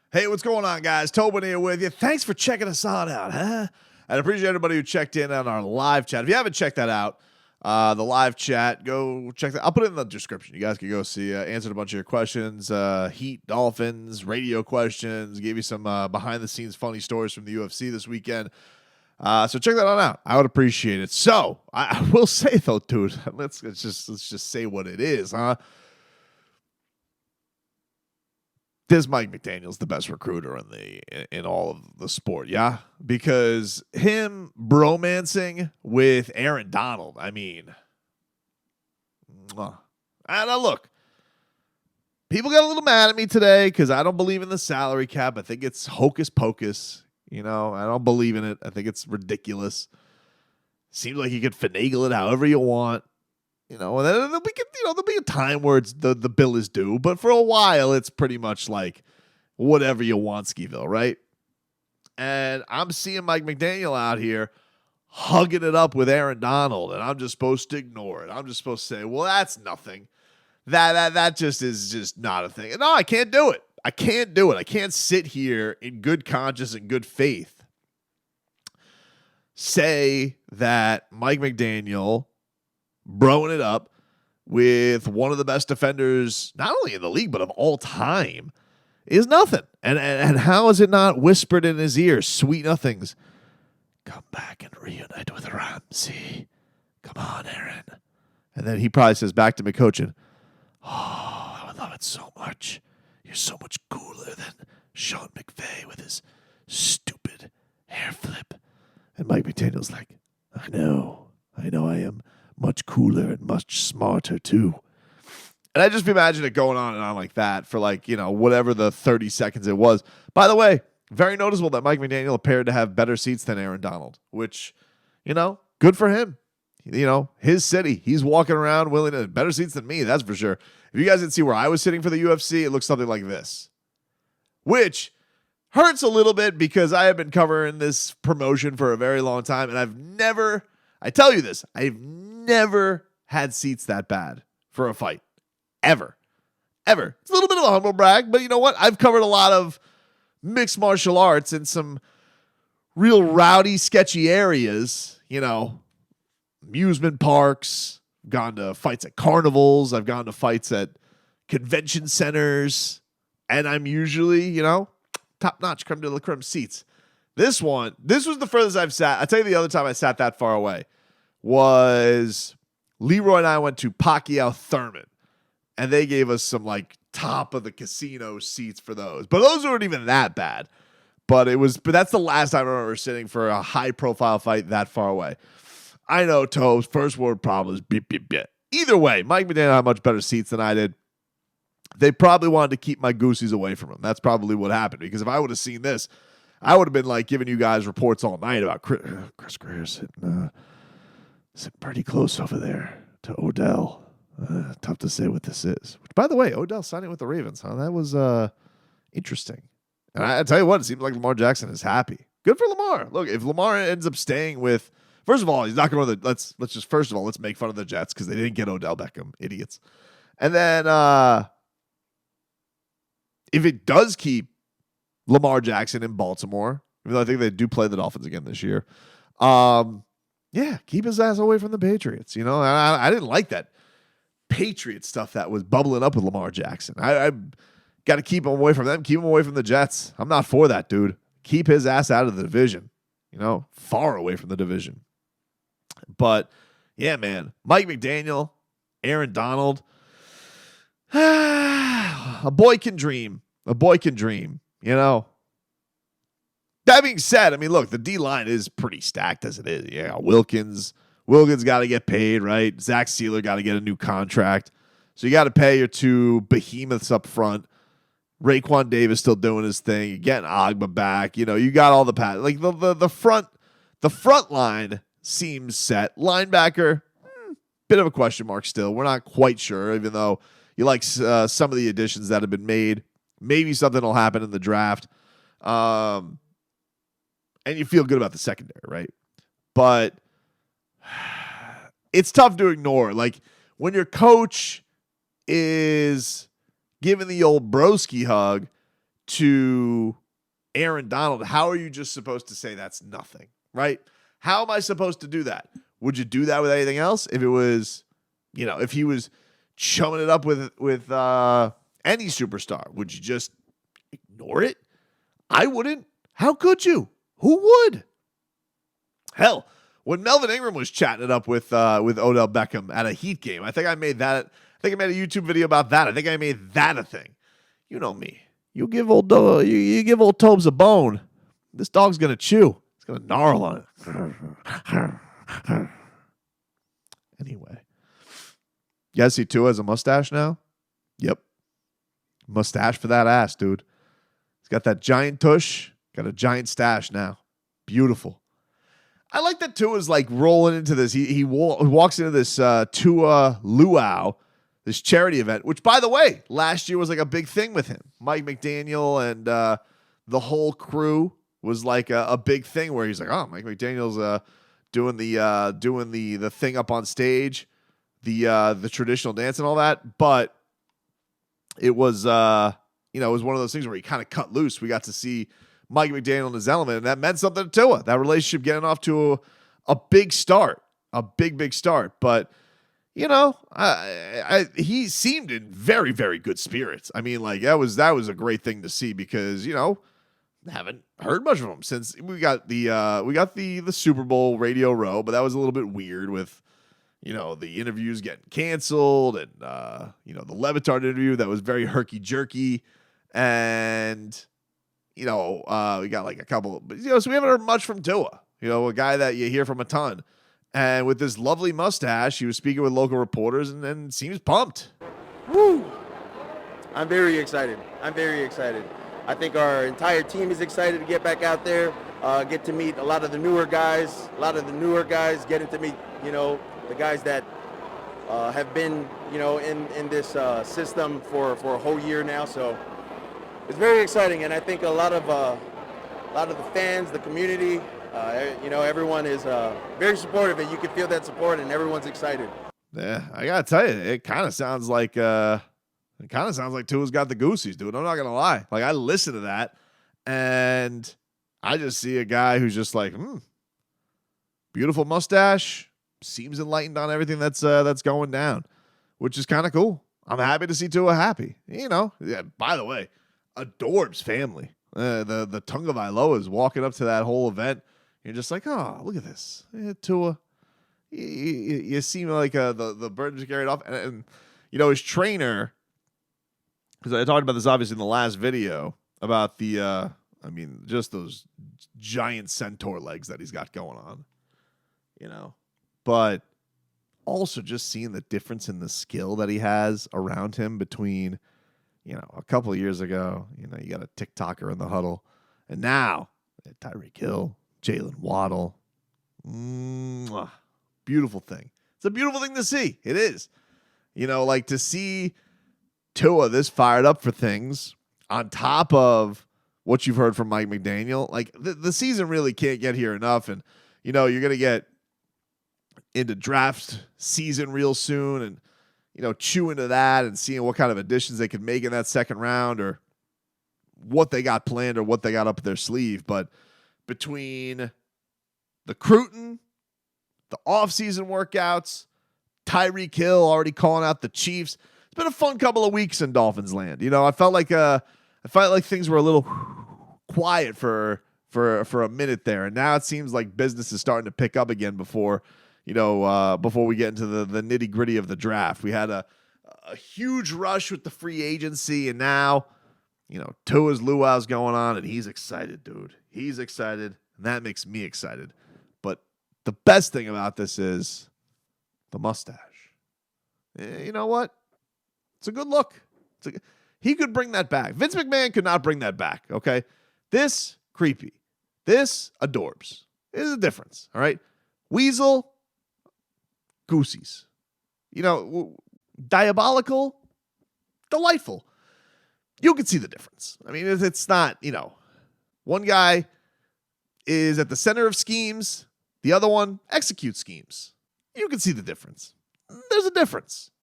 Hey, what's going on, guys? Tobin here with you. Thanks for checking us on out, huh? I appreciate everybody who checked in on our live chat. If you haven't checked that out, the live chat, go check that. I'll put it in the description. You guys can go see. Answered a bunch of your questions. Heat, Dolphins, radio questions. Gave you some behind-the-scenes funny stories from the UFC this weekend. So check that on out. I would appreciate it. So I will say though, dude, let's just say what it is, huh? This Mike McDaniel's the best recruiter in all of the sport, yeah? Because him bromancing with Aaron Donald, I mean, and look, people got a little mad at me today because I don't believe in the salary cap. I think it's hocus pocus. You know, I don't believe in it. I think it's ridiculous. Seems like you could finagle it however you want. You know, and then there'll be a time where it's the bill is due, but for a while it's pretty much like whatever you want, Skiville, right? And I'm seeing Mike McDaniel out here hugging it up with Aaron Donald, and I'm just supposed to ignore it. I'm just supposed to say, well, that's nothing. That just is just not a thing. No, I can't do it. I can't do it. I can't sit here in good conscience and good faith say that Mike McDaniel broing it up with one of the best defenders, not only in the league, but of all time, is nothing. And how is it not whispered in his ear, sweet nothings? Come back and reunite with Ramsey. Come on, Aaron. And then he probably says back to McCochin, oh, I would love it so much. You're so much cooler than Sean McVay with his stupid hair flip. And Mike McDaniel's like, I know I am much cooler and much smarter too. And I just imagine it going on and on like that for whatever the 30 seconds it was. By the way, very noticeable that Mike McDaniel appeared to have better seats than Aaron Donald, which, good for him. His city. He's walking around willing to better seats than me, that's for sure. If you guys didn't see where I was sitting for the UFC, it looks something like this, which hurts a little bit because I have been covering this promotion for a very long time, and I've never had seats that bad for a fight. Ever. It's a little bit of a humble brag, but you know what? I've covered a lot of mixed martial arts in some real rowdy, sketchy areas, amusement parks, gone to fights at carnivals, I've gone to fights at convention centers, and I'm usually, top-notch, creme de la creme seats. This was the furthest I've sat. I'll tell you the other time I sat that far away was Leroy and I went to Pacquiao Thurman, and they gave us some top of the casino seats for those. But those weren't even that bad. But that's the last time I remember sitting for a high-profile fight that far away. I know, Tobes, first word problem is beep, beep, beep. Either way, Mike McDaniel had much better seats than I did. They probably wanted to keep my goosies away from him. That's probably what happened, because if I would have seen this, I would have been giving you guys reports all night about Chris Greer sitting pretty close over there to Odell. Tough to say what this is. Which, by the way, Odell signing with the Ravens, huh? That was interesting. And I tell you what, it seems like Lamar Jackson is happy. Good for Lamar. Look, if Lamar ends up staying with, first of all, he's not going to let's make fun of the Jets because they didn't get Odell Beckham, idiots. And then if it does keep Lamar Jackson in Baltimore, even though I think they do play the Dolphins again this year, keep his ass away from the Patriots. I didn't like that Patriot stuff that was bubbling up with Lamar Jackson. I got to keep him away from them. Keep him away from the Jets. I'm not for that, dude. Keep his ass out of the division. Far away from the division. But yeah, man, Mike McDaniel, Aaron Donald, a boy can dream. A boy can dream. That being said, I mean, look, the D-line is pretty stacked as it is. Yeah, Wilkins got to get paid, right? Zach Sealer got to get a new contract. So you got to pay your two behemoths up front. Raekwon Davis still doing his thing. You're getting Agba back. You got all the pass. The front line seems set. Linebacker, bit of a question mark still. We're not quite sure, even though you like some of the additions that have been made. Maybe something will happen in the draft. And you feel good about the secondary, right? But it's tough to ignore. When your coach is giving the old broski hug to Aaron Donald, how are you just supposed to say that's nothing, right? How am I supposed to do that? Would you do that with anything else? If it was, if he was chumming it up with any superstar, would you just ignore it? I wouldn't. How could you? Who would? Hell, when Melvin Ingram was chatting it up with Odell Beckham at a Heat game, I think I made a YouTube video about that. I think I made that a thing. You know me. You give old Tobes a bone, this dog's gonna chew. It's gonna gnarl on it. Anyway, you guys see Tua has a mustache now? Yep, mustache for that ass, dude. He's got that giant tush, got a giant stash now. Beautiful. I like that Tua's like rolling into this. He walks into this Tua Luau, this charity event, which, by the way, last year was like a big thing with him. Mike McDaniel and the whole crew was like a big thing where he's like, oh, Mike McDaniel's doing the thing up on stage, the traditional dance and all that. But it was it was one of those things where he kind of cut loose. We got to see Mike McDaniel in his element, and that meant something to Tua. That relationship getting off to a big start, a big start. But he seemed in very, very good spirits. I mean, like that was a great thing to see because haven't heard much from him since we got the Super Bowl Radio Row, but that was a little bit weird with the interviews getting canceled and the Levitard interview that was very herky jerky, and we got like a couple, but so we haven't heard much from Tua. A guy that you hear from a ton. And with this lovely mustache, he was speaking with local reporters and seems pumped. Woo! I'm very excited. I think our entire team is excited to get back out there, get to meet a lot of the newer guys, getting to meet, the guys that have been, in this system for a whole year now. So it's very exciting. And I think a lot of the fans, the community, everyone is very supportive, and you can feel that support, and everyone's excited. Yeah, I gotta tell you, it kind of sounds like Tua's got the goosies, dude. I'm not gonna lie. Like I listen to that, and I just see a guy who's just like, beautiful mustache, seems enlightened on everything that's going down, which is kind of cool. I'm happy to see Tua happy. Yeah. By the way, Adorbs family. The Tagovailoa is walking up to that whole event. You're just like, oh, look at this. Yeah, Tua. You seem like the burden is carried off. And his trainer, because I talked about this obviously in the last video, about just those giant centaur legs that he's got going on. But also just seeing the difference in the skill that he has around him between, a couple of years ago, you got a TikToker in the huddle. And now, Tyreek Hill, Jalen Waddle. Beautiful thing. It's a beautiful thing to see. It is. Like to see Tua this fired up for things on top of what you've heard from Mike McDaniel. Like the season really can't get here enough. And, you're going to get into draft season real soon and, chew into that and seeing what kind of additions they could make in that second round or what they got planned or what they got up their sleeve. But between the recruiting, the offseason workouts, Tyreek Hill already calling out the Chiefs, it's been a fun couple of weeks in Dolphins land. I felt like things were a little quiet for a minute there, and now it seems like business is starting to pick up again before we get into the nitty gritty of the draft. We had a huge rush with the free agency, and now, Tua's luau's going on, and he's excited, dude. He's excited, and that makes me excited. But the best thing about this is the mustache. You know what? It's a good look. He could bring that back. Vince McMahon could not bring that back, okay? This, creepy. This, adorbs. There's a difference, all right? Weasel, goosies. Diabolical, delightful. You can see the difference. I mean, it's not, one guy is at the center of schemes. The other one executes schemes. You can see the difference. There's a difference.